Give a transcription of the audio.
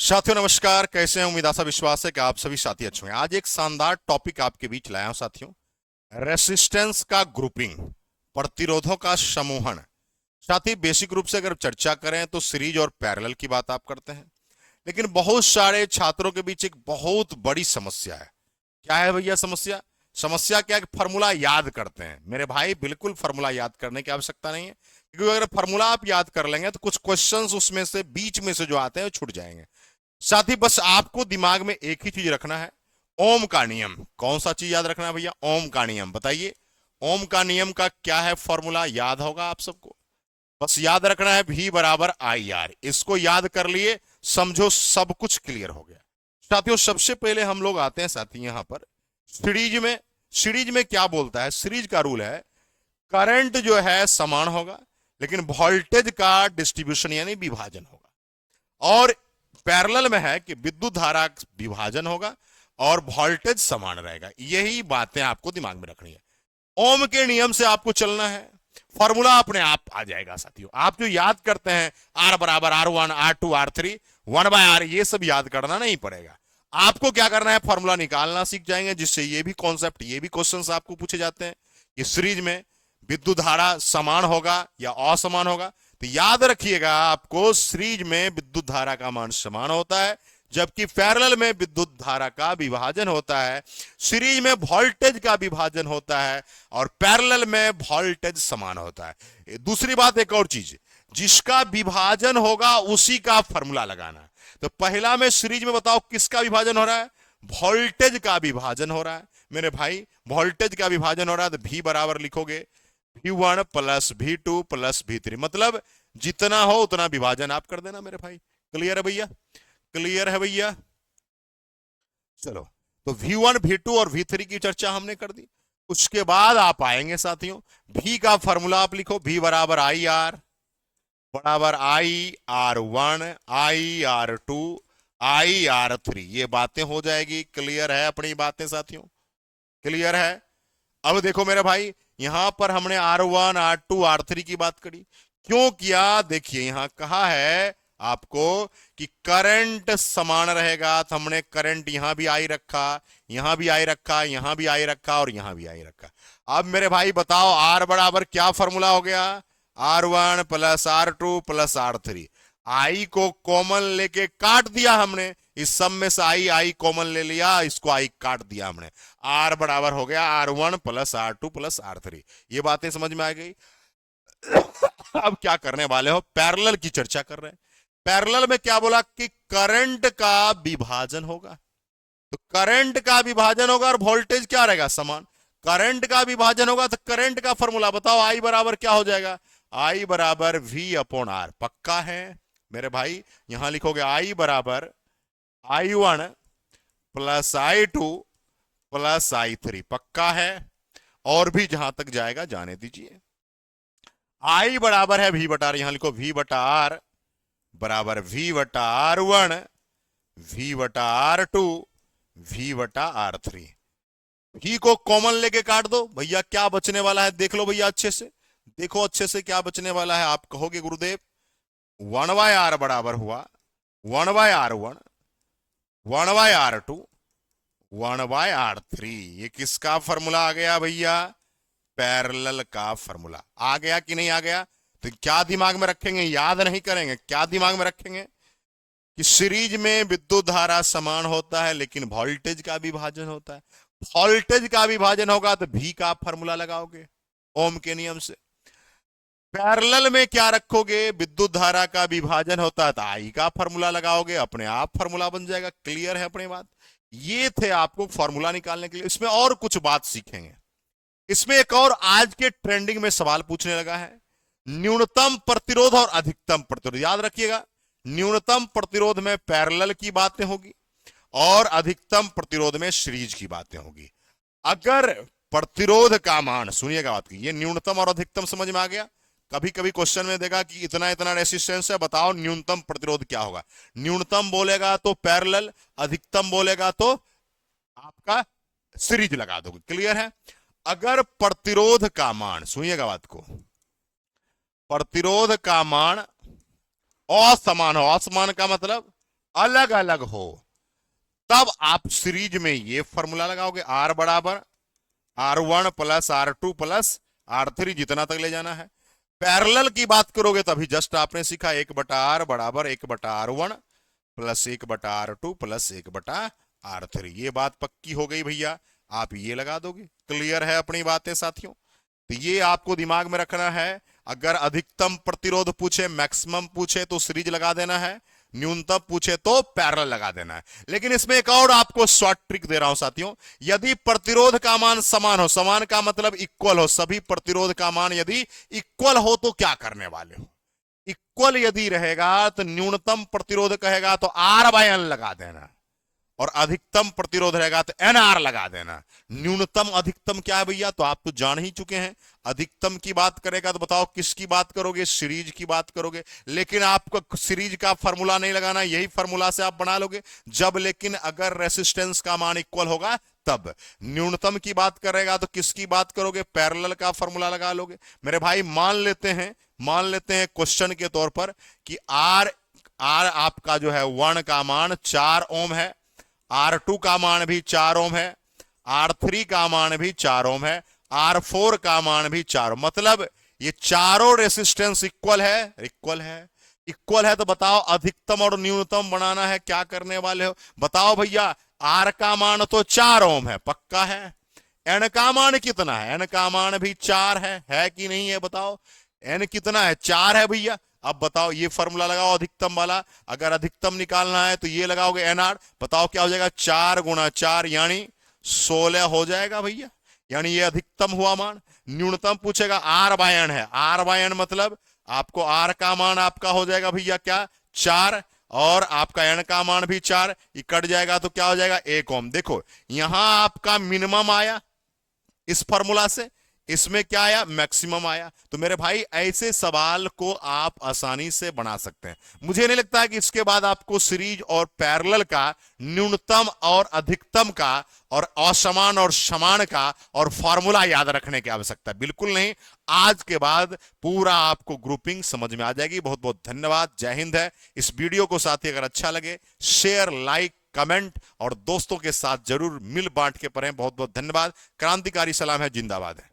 साथियों नमस्कार, कैसे हैं? उम्मीद आशा विश्वास है कि आप सभी साथी अच्छे हैं। आज एक शानदार टॉपिक आपके बीच लाया हूं साथियों। रेसिस्टेंस का ग्रुपिंग, प्रतिरोधों का समूहन। साथी बेसिक रूप से अगर चर्चा करें तो सीरीज और पैरेलल की बात आप करते हैं, लेकिन बहुत सारे छात्रों के बीच एक बहुत बड़ी समस्या है। क्या है भैया समस्या? समस्या क्या है कि फॉर्मूला याद करते हैं। मेरे भाई बिल्कुल फॉर्मूला याद करने की आवश्यकता नहीं है, क्योंकि अगर फॉर्मूला आप याद कर लेंगे तो कुछ क्वेश्चंस उसमें से बीच में से जो आते हैं वो छूट जाएंगे। साथ ही बस आपको दिमाग में एक ही चीज रखना है, ओम का नियम। कौन सा चीज याद रखना है भैया? ओम का नियम। बताइए, ओम का नियम का क्या है फॉर्मूला? याद होगा आप सबको। बस याद रखना है V बराबर आई आर। इसको याद कर लिए, समझो सब कुछ क्लियर हो गया। साथियों सबसे पहले हम लोग आते हैं साथी यहां पर सीरीज में। सीरीज में क्या बोलता है? सीरीज का रूल है करंट जो है समान होगा, लेकिन वोल्टेज का डिस्ट्रीब्यूशन यानी विभाजन होगा। और पैरेलल में है कि विद्युत धारा विभाजन होगा और वोल्टेज समान रहेगा। यही बातें आपको दिमाग में रखनी है। ओम के नियम से आपको चलना है, फॉर्मूला अपने आप आ जाएगा साथियों। आप जो याद करते हैं आर बराबर R1 R2 R3 1/R, ये सब याद करना नहीं पड़ेगा। आपको क्या करना है? फॉर्मूला निकालना सीख जाएंगे, जिससे ये भी कॉन्सेप्ट, ये भी क्वेश्चंस आपको पूछे जाते हैं कि सीरीज में विद्युत धारा समान होगा या असमान होगा। तो याद रखिएगा, आपको सीरीज में विद्युत धारा का मान समान होता है, जबकि पैरेलल में विद्युत धारा का विभाजन होता है। सीरीज में वोल्टेज का विभाजन होता है और पैरेलल में वोल्टेज समान होता है। दूसरी बात, एक और चीज, जिसका विभाजन होगा उसी का फॉर्मूला लगाना। तो पहला में सीरीज में बताओ किसका विभाजन हो रहा है? वोल्टेज का विभाजन हो रहा है मेरे भाई। वोल्टेज का विभाजन हो रहा है तो V बराबर लिखोगे V1 plus V2 plus V3, मतलब जितना हो उतना विभाजन आप कर देना मेरे भाई। क्लियर है भैया? क्लियर है भैया? चलो, तो V1 V2 और V3 की चर्चा हमने कर दी। उसके बाद आप आएंगे साथियों, V का फॉर्मूला आप लिखो, V बराबर आई आर बराबर IR1 IR2 IR3। ये बातें हो जाएगी। क्लियर है अपनी बातें साथियों? क्लियर है? अब देखो मेरे भाई, यहां पर हमने R1 R2 R3 की बात करी। क्यों किया? देखिए यहां कहा है आपको कि करंट समान रहेगा, तो हमने करंट यहां भी आई रखा, यहां भी आई रखा, यहां भी आई रखा और यहां भी आई रखा। अब मेरे भाई बताओ, R बराबर क्या फॉर्मूला हो गया? R1 plus R2 plus R3। आई को कॉमन लेके काट दिया हमने, इस सब में से आई आई कॉमन ले लिया, इसको आई काट दिया हमने। आर बराबर हो गया R1 plus R2 plus R3। ये बातें समझ में आ गई? अब क्या करने वाले हो? पैरेलल की चर्चा कर रहे हैं। पैरेलल में क्या बोला कि करंट का विभाजन होगा। तो करंट का विभाजन होगा और वोल्टेज क्या रहेगा? समान। करंट का विभाजन होगा तो करंट का फॉर्मूला बताओ, आई बराबर क्या हो जाएगा? आई बराबर V/R। पक्का है मेरे भाई? यहां लिखोगे आई बराबर I1 plus I2 plus I3। पक्का है? और भी जहां तक जाएगा जाने दीजिए। आई बराबर है V/R, यहां लिखो V/R बराबर V/R1 V/R2 V/R3। V को कॉमन लेके काट दो भैया, क्या बचने वाला है देख लो भैया, अच्छे से देखो, अच्छे से क्या बचने वाला है। आप कहोगे गुरुदेव 1/R बराबर हुआ 1/R1 1/R2 1/R3। ये किसका फॉर्मूला आ गया भैया? पैरेलल का फॉर्मूला आ गया कि नहीं आ गया? तो क्या दिमाग में रखेंगे? याद नहीं करेंगे, क्या दिमाग में रखेंगे कि सीरीज में विद्युत धारा समान होता है, लेकिन वोल्टेज का विभाजन होता है। वोल्टेज का विभाजन होगा तो V का फॉर्मूला लगाओगे ओम के नियम से। पैरेलल में क्या रखोगे? विद्युत धारा का विभाजन होता है तो आई का फॉर्मूला लगाओगे, अपने आप फॉर्मूला बन जाएगा। क्लियर है अपनी बात? ये थे आपको फॉर्मूला निकालने के लिए। इसमें और कुछ बात सीखेंगे। इसमें एक और आज के ट्रेंडिंग में सवाल पूछने लगा है, न्यूनतम प्रतिरोध और अधिकतम प्रतिरोध। याद रखिएगा, न्यूनतम प्रतिरोध में पैरेलल की बातें होगी और अधिकतम प्रतिरोध में सीरीज की बातें होगी। अगर प्रतिरोध का मान, सुनिएगा बात की, ये न्यूनतम और अधिकतम समझ में आ गया? कभी कभी क्वेश्चन में देगा कि इतना इतना रेसिस्टेंस है, बताओ न्यूनतम प्रतिरोध क्या होगा। न्यूनतम बोलेगा तो पैरेलल, अधिकतम बोलेगा तो आपका सीरीज लगा दोगे। क्लियर है? अगर प्रतिरोध का मान, सुनिएगा बात को, प्रतिरोध का मान असमान हो, असमान का मतलब अलग अलग हो, तब आप सीरीज में ये फॉर्मूला लगाओगे, आर बराबर R1 plus R2 plus R3, जितना तक ले जाना है। पैरेलल की बात करोगे तभी जस्ट आपने सीखा 1/R बराबर 1/R1 plus 1/R2 plus 1/R3। ये बात पक्की हो गई भैया, आप ये लगा दोगे। क्लियर है अपनी बातें साथियों? तो ये आपको दिमाग में रखना है। अगर अधिकतम प्रतिरोध पूछे, मैक्सिमम पूछे तो सीरीज लगा देना है, न्यूनतम पूछे तो पैरेलल लगा देना है। लेकिन इसमें एक और आपको शॉर्ट ट्रिक दे रहा हूं साथियों, यदि प्रतिरोध का मान समान हो, समान का मतलब इक्वल हो, सभी प्रतिरोध का मान यदि इक्वल हो तो क्या करने वाले हो? इक्वल यदि रहेगा तो न्यूनतम प्रतिरोध कहेगा तो R/N लगा देना, और अधिकतम प्रतिरोध रहेगा तो NR लगा देना। न्यूनतम अधिकतम क्या है भैया, तो आप तो जान ही चुके हैं। अधिकतम की बात करेगा तो बताओ किसकी बात करोगे? सीरीज की बात करोगे। लेकिन आपको सीरीज का फॉर्मूला नहीं लगाना, यही फॉर्मूला से आप बना लोगे जब, लेकिन अगर रेसिस्टेंस का मान इक्वल होगा तब। न्यूनतम की बात करेगा तो किसकी बात करोगे? पैरेलल का फॉर्मूला लगा लोगे। मेरे भाई मान लेते हैं क्वेश्चन के तौर पर कि आर आपका जो है 1 का मान 4 ओम है, R2 का मान भी 4 ओम है, R3 का मान भी 4 ओम है, R4 का मान भी 4 ओम। मतलब ये चारों रेसिस्टेंस इक्वल है, इक्वल है। तो बताओ अधिकतम और न्यूनतम बनाना है, क्या करने वाले हो? बताओ भैया, R का मान तो 4 ओम है, पक्का है। N का मान कितना है? N का मान भी 4 है कि नहीं है? बताओ N कितना है? 4 है भैया। अब बताओ ये फॉर्मूला लगाओ अधिकतम वाला, अगर अधिकतम निकालना है तो ये लगाओगे NR, बताओ क्या हो जाएगा? 4 गुणा 4 यानी 16 हो जाएगा भैया, यानी ये अधिकतम हुआ मान। न्यूनतम पूछेगा R/N है, R/N मतलब आपको R का मान आपका हो जाएगा भैया क्या? 4, और आपका N का मान भी 4, ये कट जाएगा तो क्या हो जाएगा? 1 ओम। देखो यहां आपका मिनिमम आया इस फॉर्मूला से, इसमें क्या आया? मैक्सिमम आया। तो मेरे भाई ऐसे सवाल को आप आसानी से बना सकते हैं। मुझे नहीं लगता है कि इसके बाद आपको सीरीज और पैरेलल का न्यूनतम और अधिकतम का और असमान और समान का और फॉर्मूला याद रखने की आवश्यकता, बिल्कुल नहीं। आज के बाद पूरा आपको ग्रुपिंग समझ में आ जाएगी। बहुत बहुत धन्यवाद, जय हिंद है। इस वीडियो को साथी अगर अच्छा लगे शेयर, लाइक, कमेंट और दोस्तों के साथ जरूर मिल बांट के पढ़ें। बहुत बहुत धन्यवाद। क्रांतिकारी सलाम है, जिंदाबाद है।